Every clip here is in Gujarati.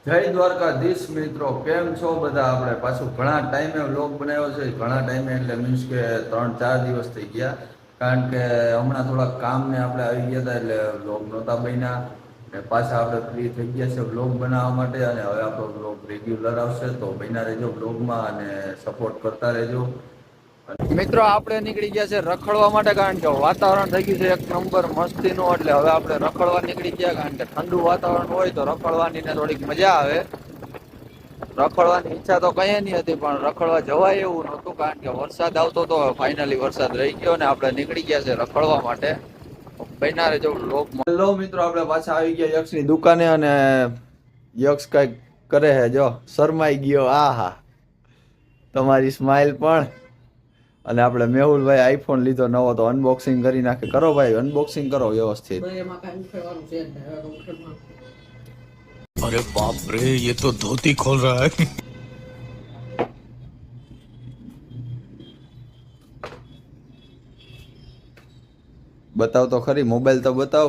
જય દ્વારકાધીશ મિત્રો, કેમ છો બધા? આપણે પાછું ઘણા ટાઈમે વ્લોગ બનાવ્યો છે. ઘણા ટાઈમે એટલે મીન્સ કે 3-4 દિવસ થઈ ગયા, કારણ કે હમણાં થોડાક કામને આપણે આવી ગયા હતા એટલે વ્લોગ નહોતા બન્યા. ને પાછા આપણે ફ્રી થઈ ગયા છે વ્લોગ બનાવવા માટે, અને હવે આપણો વ્લોગ રેગ્યુલર આવશે. તો બન્યા રહેજો વ્લોગમાં અને સપોર્ટ કરતા રહેજો. મિત્રો આપણે નીકળી ગયા છે રખડવા માટે, કારણ કે વાતાવરણ થઈ ગયું છે એક નંબર મસ્તીનું. એટલે હવે આપણે રખડવા નીકળી ગયા, કારણ કે ઠંડુ વાતાવરણ હોય તો રખડવાની ને થોડીક મજા આવે. રખડવાની ઈચ્છા તો કઈ નહીં હતી, પણ રખડવા જવાય એવું નહોતું, કારણ કે વરસાદ આવતો હતો. ફાઇનલી વરસાદ રહી ગયો ને આપણે નીકળી ગયા છે રખડવા માટે. બન્યા રહેજો વ્લોગમાં. હેલો મિત્રો, આપણે પાછા આવી ગયા યક્ષની દુકાને, અને યક્ષ કઈક કરે છે જો, શરમાઈ ગયો. હા, તમારી સ્માઈલ પણ. અને આપણે મેહુલભાઈ આઈફોન લીધો નવો, તો અનબોક્સિંગ કરી નાખે. કરો ભાઈ, અનબોક્સિંગ કરો વ્યવસ્થિત. अरे बाप रे, ये तो धोती खोल रहा है। બતાવ તો ખરી, મોબાઈલ તો બતાવ.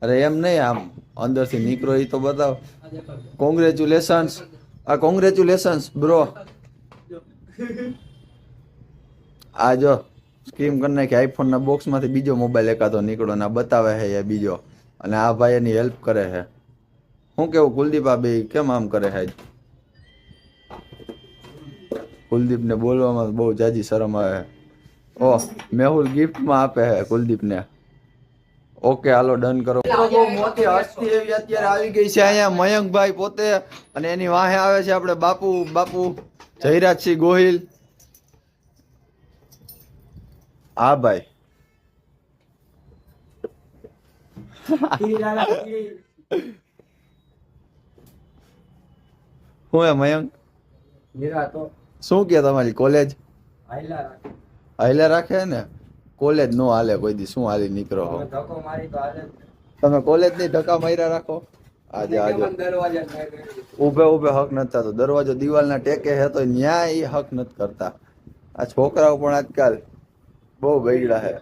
અરે એમ નહીં, આમ અંદરથી નીકળો એ તો બતાવ. કોંગ્રેચ્યુલેશન્સ. આ કોંગ્રેચ્યુલેશન્સ બ્રો. આ જો સ્કીમ કરી નાખી. આઈફોન ના બોક્સ માંથી બીજો મોબાઈલ એકાદો નીકળો ને બતાવે છે એ બીજો. અને આ ભાઈ એની હેલ્પ કરે છે. શું કેવું કુલદીપ, આ બે કેમ આમ કરે છે? કુલદીપ ને બોલવામાં બહુ જાજી શરમ આવે. ઓહ, મેહુલ ગિફ્ટ માં આપે છે કુલદીપ ને. ઓકે હાલો ડન કરો. બહુ મોટી હસ્તી એવી અત્યારે આવી ગઈ છે અહીંયા, મયંકભાઈ પોતે. અને એની વાહે આવે છે આપણે બાપુ જયરાજસિંહ ગોહિલ. હા ભાઈ. શું હે મયંક? શું કે તમારી કોલેજ હાઈલા રાખે ને? કોલેજ નો હાલે કોઈ દી. શું હાલી નીકળો હો તમે? કોલેજ ની ધક્કા માર્યા રાખો. આજે ઉભે હક નથી થતો. દરવાજો દિવાલ ના ટેકે હે તો ન્યાય એ હક નથી કરતા. આ છોકરાઓ પણ આજકાલ બહુ બગડ્યા છે.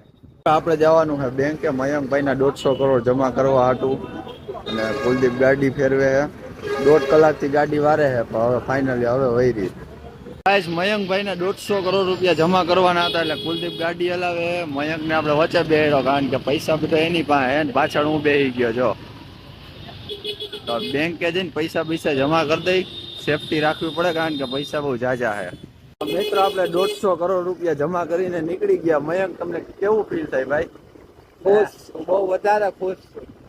આપણે જવાનું છે બેંકે મયંકભાઈ ના 150 કરોડ જમા કરવા હાટું. અને કુલદીપ ગાડી ફેરવે છે. 1.5 કલાકથી ગાડી વારે છે, પણ હવે ફાઇનલી હવે વૈરી. ગાઈસ, મયંકભાઈ ને 150 કરોડ રૂપિયા જમા કરવાના હતા, એટલે કુલદીપ ગાડી હલાવે. મયંક ને આપણે વચ્ચે બેહ્યો, કારણ કે પૈસા બધા એની પાસે, પાછળ હું બેહી ગયો છો. તો બેંકે જઈને પૈસા જમા કરી દઈ. સેફટી રાખવી પડે, કારણ કે પૈસા બહુ જાજા છે. મિત્રો આપણે 150 કરોડ રૂપિયા જમા કરીને નીકળી ગયા. મયંક, તમને કેવું ફીલ થાય ભાઈ? ખુશ, બહુ વધારે ખુશ.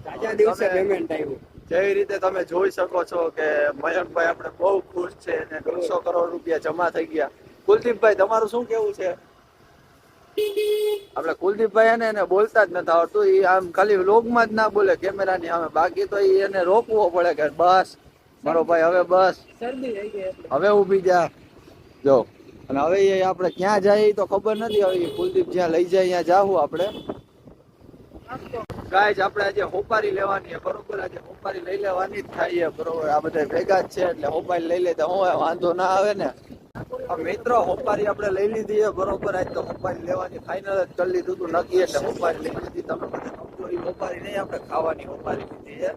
તાજા દિવસે પેમેન્ટ આવ્યું. જેવી રીતે તમે જોઈ શકો છો કે મયંકભાઈ આપણે બહુ ખુશ છે, અને 150 કરોડ રૂપિયા જમા થઈ ગયા. કુલદીપભાઈ, તમારું શું કેવું છે? આપણે કુલદીપભાઈ એને બોલતા જ નથી આવડતું. એ આમ ખાલી વ્લોગમાં જ ના બોલે કેમેરાની સામે, બાકી તો એને રોકવો પડે કે બસ મારો ભાઈ હવે બસ, હવે ઊભી જા. જો, અને હવે એ આપણે ક્યાં જાય તો ખબર નથી. હવે કુલદીપ જ્યાં લઈ જાય ત્યાં જાવું આપણે. ગાઈસ, આપણે આજે હોપારી લેવાની, બરોબર? આજે હોપારી લઈ લેવાની જ થાય, બરોબર? આ બધા ભેગા જ છે, એટલે હોપારી લઈ લે તો હું વાંધો ના આવે ને. મિત્રો, હોપારી આપણે લઈ લીધી છે, બરોબર? આજ તો હોપારી લેવાની ફાઇનલ જ કરી લીધું હતું નક્કી, એટલે હોપારી લઈ લીધી. તમે બધા સમજો, એ હોપારી નહીં, આપણે ખાવાની હોપારી લીધી છે.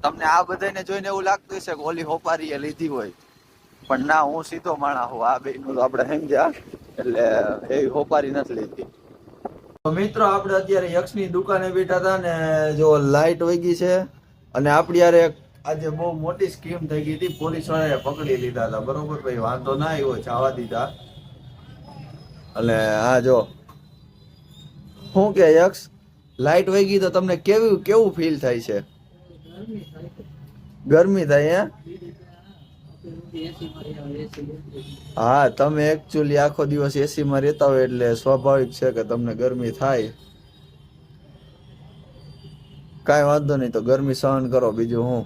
તમને આ બધાને જોઈને એવું લાગતું હશે કે ઓલી હોપારી એ લીધી હોય, પણ ના, હું સીધો માણસ હું. આ બે નું તો આપણે સમજ્યા, એટલે એવી હોપારી નથી લીધી. મિત્રો, આપણે અત્યારે યક્ષની દુકાને બેઠા હતા ને, જો લાઈટ વહી ગઈ છે. અને આપણી યાર આજે બહુ મોટી સ્કીમ થઈ ગઈ હતી. પોલીસ વાળાએ પકડી લીધા હતા, બરોબર ભાઈ? વાંધો ના આવ્યો, જવા દીધા. એટલે હા, જો શું કે યક્ષ, લાઈટ વહી ગઈ તો તમને કેવું ફીલ થાય છે? ગરમી થાય હે? હા, તમે એકચ્યુઅલી આખો દિવસ એસી માં રહેતા હોય, એટલે સ્વાભાવિક છે કે તમને ગરમી થાય. કાંઈ વાંધો નહીં, તો ગરમી સહન કરો. બીજું હું,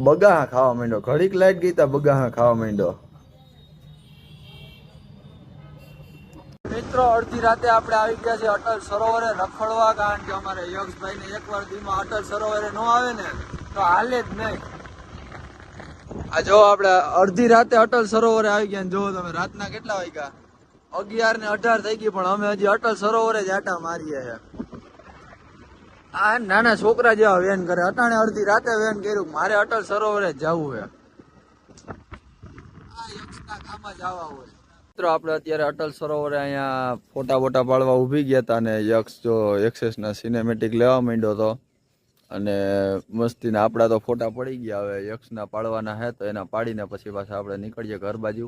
બગાહા ખાવા માંડો. ઘડીક લાઈટ ગઈ તા બગાહા ખાવા માંડો. મિત્રો, અડધી રાતે આપણે આવી ગયા છે અટલ સરોવરે રખડવા, કારણ કે અમારે યક્ષભાઈ ને એકવાર દીમાં અટલ સરોવરે ન આવે ને તો હાલે જ નહીં. આ જો આપણે અડધી રાતે અટલ સરોવરે આવી ગયા. જો તમે, રાતના કેટલા વાગ્યા? 11:18 થઈ ગઈ, પણ અમે હજી અટલ સરોવરે જ આટા મારીએ છે. આ નાના છોકરા જેવા વેન કરે. અટાણે અડધી રાતે વેન કર્યું. મારે અટલ સરોવરે જવું છે. મિત્રો આપણે અત્યારે અટલ સરોવરે અહીંયા ફોટા બોટા પાડવા ઊભી ગયા હતા અને યક્ષ જો એક્સેસના સિનેમેટિક લેવા માંડ્યો હતો અને મસ્તીના આપણા તો ફોટા પડી ગયા. હવે યક્ષના પાડવાના હે તો એના પાડીને પછી પાછા આપણે નીકળીએ ઘર બાજુ.